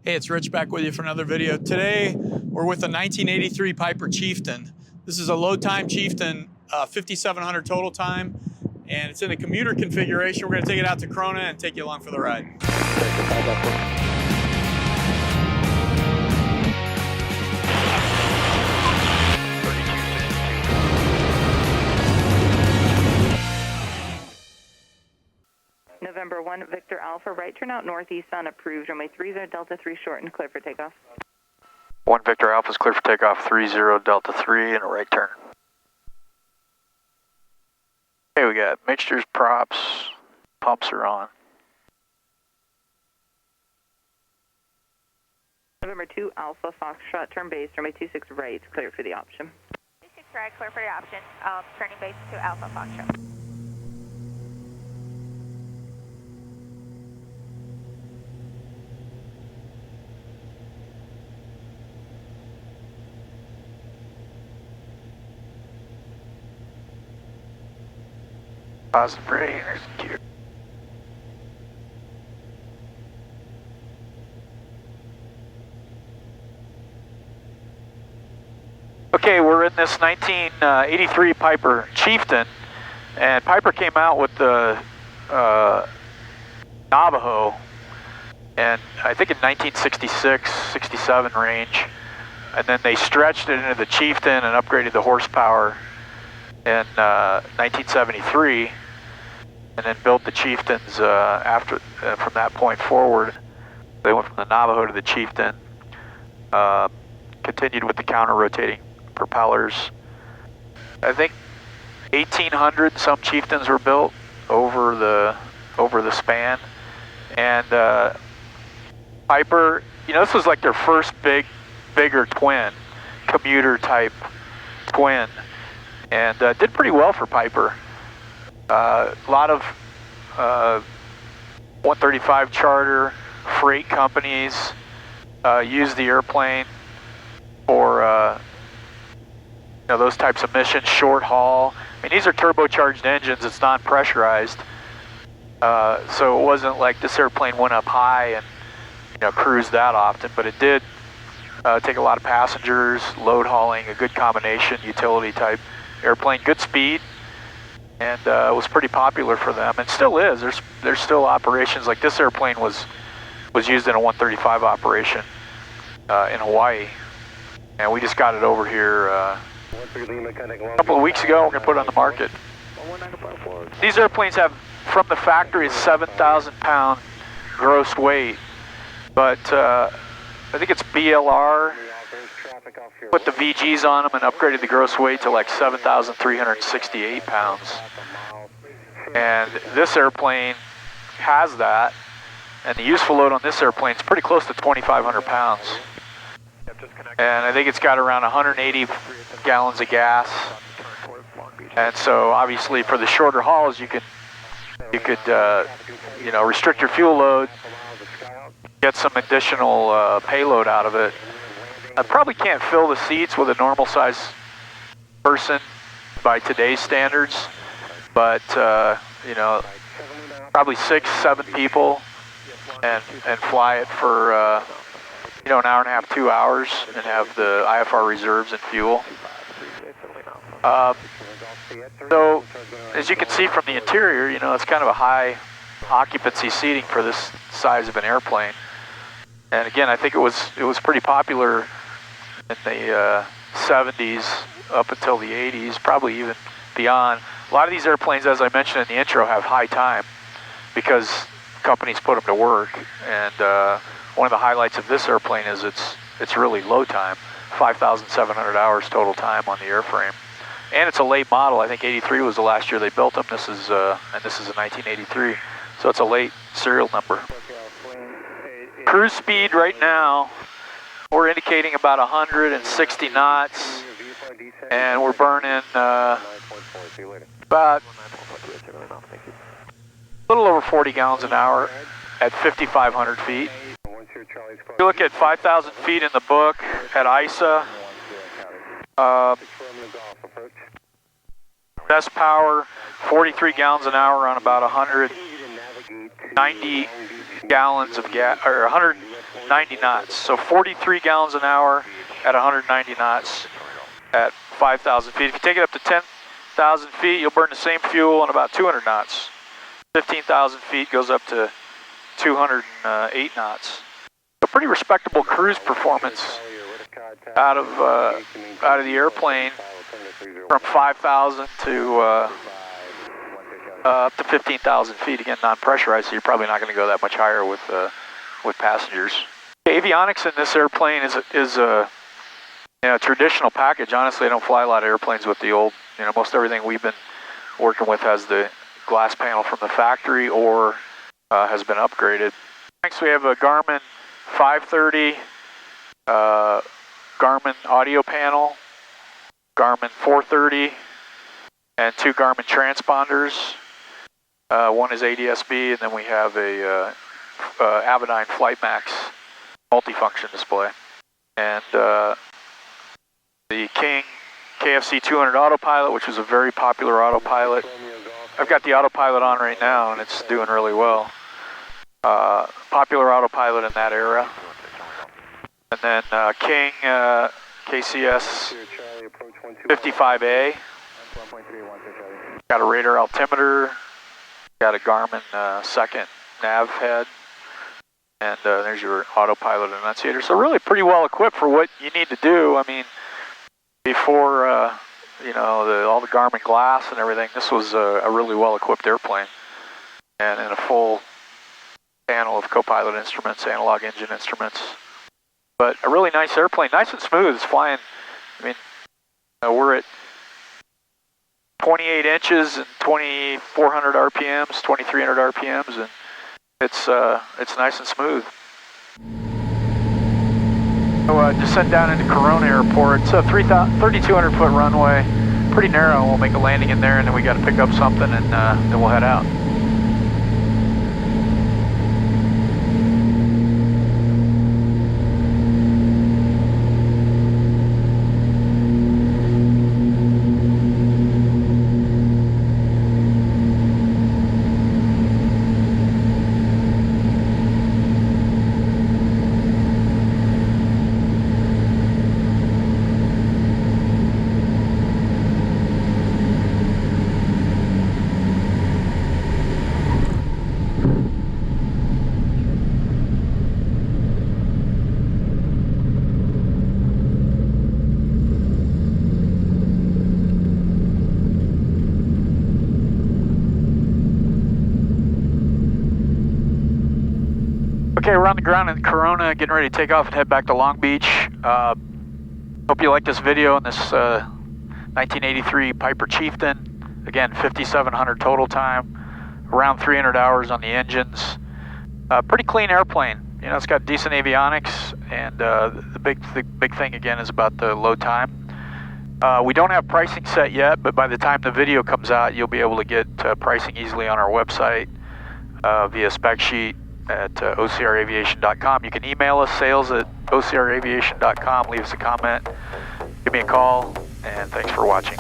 Hey, it's Rich back with you for another video. Today, we're with a 1983 Piper Chieftain. This is a load time Chieftain, 5,700 total time, and it's in a commuter configuration. We're gonna take it out to Corona and take you along for the ride. November 1, Victor Alpha, right turn out northeast on approved, runway 30 Delta 3 short and clear for takeoff. 1 Victor Alpha is clear for takeoff, 30 Delta 3 and a right turn. Okay, we got mixtures, props, pumps are on. November 2, Alpha, Foxtrot, turn base, runway 26 right, clear for the option. 26 right, clear for your option, turning base to Alpha Foxtrot. Positive brain, there's the gear. Okay, we're in this 1983 Piper Chieftain, and Piper came out with the Navajo, and I think in 1966, 67 range, and then they stretched it into the Chieftain and upgraded the horsepower in 1973, and then built the Chieftains from that point forward. They went from the Navajo to the Chieftain, continued with the counter-rotating propellers. I think 1,800 some Chieftains were built over the span, and Piper, you know, this was like their first bigger twin, commuter type twin, and did pretty well for Piper. A lot of 135 charter freight companies use the airplane for you know, those types of missions, short haul. I mean, these are turbocharged engines, it's non-pressurized, so it wasn't like this airplane went up high and, you know, cruised that often, but it did take a lot of passengers, load hauling, a good combination, utility type airplane, good speed, and was pretty popular for them, and still is. There's still operations like this airplane was used in a 135 operation in Hawaii, and we just got it over here a couple of weeks ago. We're going to put it on the market. These airplanes have, from the factory, a 7,000 pound gross weight, but I think it's BLR put the VGs on them and upgraded the gross weight to like 7,368 pounds. And this airplane has that, and the useful load on this airplane is pretty close to 2,500 pounds. And I think it's got around 180 gallons of gas. And so obviously for the shorter hauls, you could you know, restrict your fuel load, get some additional payload out of it. I probably can't fill the seats with a normal size person by today's standards, but you know, probably 6-7 people, and fly it for you know, an hour and a half, 2 hours, and have the IFR reserves and fuel. So as you can see from the interior, you know, it's kind of a high occupancy seating for this size of an airplane. And again, I think it was pretty popular in the 70s up until the 80s, probably even beyond. A lot of these airplanes, as I mentioned in the intro, have high time because companies put them to work. And one of the highlights of this airplane is it's really low time, 5,700 hours total time on the airframe. And it's a late model. I think 83 was the last year they built them. This is a 1983, so it's a late serial number. Cruise speed right now, we're indicating about 160 knots, and we're burning about a little over 40 gallons an hour at 5,500 feet. If you look at 5,000 feet in the book at ISA, best power, 43 gallons an hour on about 190 gallons of gas, or 190 knots. So 43 gallons an hour at 190 knots at 5,000 feet. If you take it up to 10,000 feet, you'll burn the same fuel on about 200 knots. 15,000 feet goes up to 208 knots. So pretty respectable cruise performance out of the airplane from 5,000 to up to 15,000 feet. Again, non-pressurized, so you're probably not going to go that much higher with passengers. The avionics in this airplane is a traditional package. Honestly, I don't fly a lot of airplanes with the old. Most everything we've been working with has the glass panel from the factory or has been upgraded. Next, we have a Garmin 530, Garmin audio panel, Garmin 430, and 2 Garmin transponders. One is ADS-B, and then we have a Avidyne Flight Max multifunction display. And the King KFC 200 autopilot, which was a very popular autopilot. I've got the autopilot on right now, and it's doing really well. Popular autopilot in that era. And then King KCS 55A. Got a radar altimeter. Got a Garmin second nav head. And there's your autopilot annunciator. So really pretty well equipped for what you need to do. I mean, before all the Garmin glass and everything, this was a really well equipped airplane. And a full panel of co-pilot instruments, analog engine instruments. But a really nice airplane, nice and smooth. It's flying. I mean, we're at 28 inches and 2,400 RPMs, 2,300 RPMs, and it's nice and smooth. So descend down into Corona Airport. It's a 3,200 foot runway, pretty narrow. We'll make a landing in there, and then we got to pick up something, and then we'll head out. Okay, we're on the ground in Corona, getting ready to take off and head back to Long Beach. Hope you like this video on this 1983 Piper Chieftain. Again, 5,700 total time, around 300 hours on the engines. Pretty clean airplane. It's got decent avionics, and the big thing again is about the load time. We don't have pricing set yet, but by the time the video comes out, you'll be able to get pricing easily on our website via spec sheet at ocraviation.com. You can email us, sales@ocraviation.com, leave us a comment, give me a call, and thanks for watching.